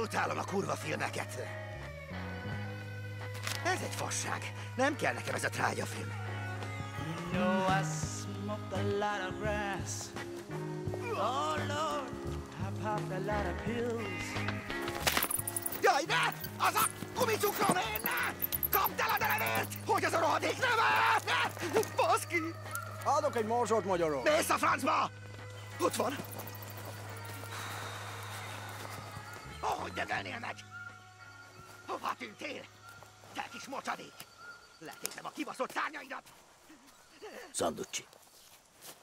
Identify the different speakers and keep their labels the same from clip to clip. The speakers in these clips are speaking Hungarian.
Speaker 1: Utálom a kurva filmeket. Ez egy fasság. Nem kell nekem ez a trágyafilm.
Speaker 2: You know I smoked a lot of grass. Oh Lord, I popped a lot of pills.
Speaker 1: Jaj, ne! Az a gumicukrom, én ne! Kapd el a denevért! Hogy az a rohadék ne! Baszki!
Speaker 3: Adok egy morzsot magyarul.
Speaker 1: Mész a francba! Ott van! Hogy dögölnél meg? Hova tűntél? Te kis mocsadék! Letépem a kibaszott szárnyaidat!
Speaker 4: Sanducci,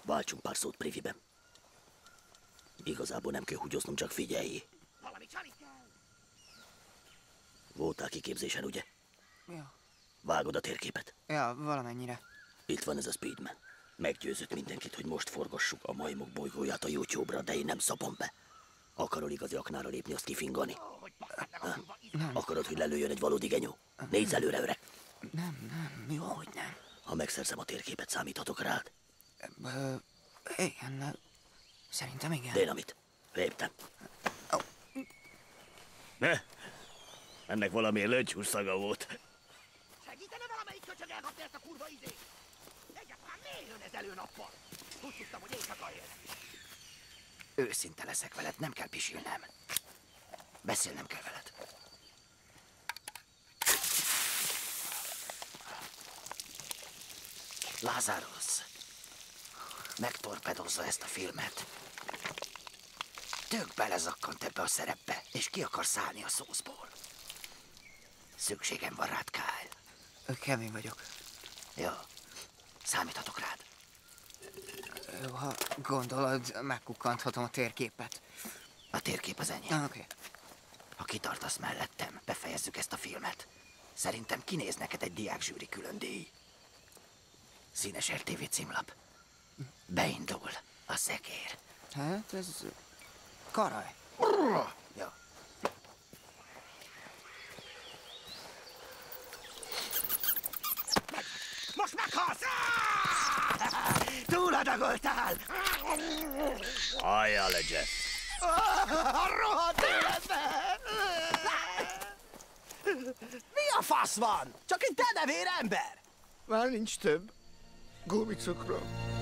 Speaker 4: váltsunk pár szót priviben. Igazából nem kell húgyoznom, csak figyelj.
Speaker 1: Valami csalit kell!
Speaker 4: Voltál kiképzésen, ugye?
Speaker 5: Ja.
Speaker 4: Vágod a térképet?
Speaker 5: Ja, valamennyire.
Speaker 4: Itt van ez a Speedman. Meggyőzött mindenkit, hogy most forgassuk a majmok bolygóját a YouTube-ra, de én nem szabom be. Akarod igazi aknára lépni, azt kifingani? Akarod, hogy lelőjön egy valódi genyó? Nézz előre, öreg!
Speaker 5: Nem, jó, hogy nem.
Speaker 4: Ha megszerzem a térképet, számíthatok rád?
Speaker 5: Igen, szerintem igen.
Speaker 4: Dénamit, léptem. Ne? Ennek valami lögyhús szaga volt.
Speaker 1: Segítene valamelyik köcsög elkapni ezt a kurva izét? Egyáltalán miért jön ez elő nappal? Úgy tudtam, hogy éjszaka él.
Speaker 6: Őszinte leszek veled, nem kell pisilnem. Beszélnem kell veled. Lazarus megtorpedozza ezt a filmet. Tök belezakkant ebbe a szerepbe, és ki akar szállni a szószból. Szükségem van rád, Kyle.
Speaker 5: Kemény vagyok.
Speaker 6: Jó, számíthatok rád.
Speaker 5: Jó, ha gondolod, megkukkanthatom a térképet.
Speaker 6: A térkép az enyém.
Speaker 5: Oké.
Speaker 6: Ha kitartasz mellettem, befejezzük ezt a filmet. Szerintem kinéz neked egy diákzsűri különdíj. Színes RTV címlap. Beindul a szekér.
Speaker 5: Hát, ez karaj.
Speaker 6: Jó.
Speaker 1: Most meghalsz! Túladagoltál!
Speaker 4: Halljál le, Jeff!
Speaker 1: A rohadt életbe!
Speaker 3: Mi a fasz van? Csak egy denevér ember!
Speaker 1: Már nincs több gumicukrom.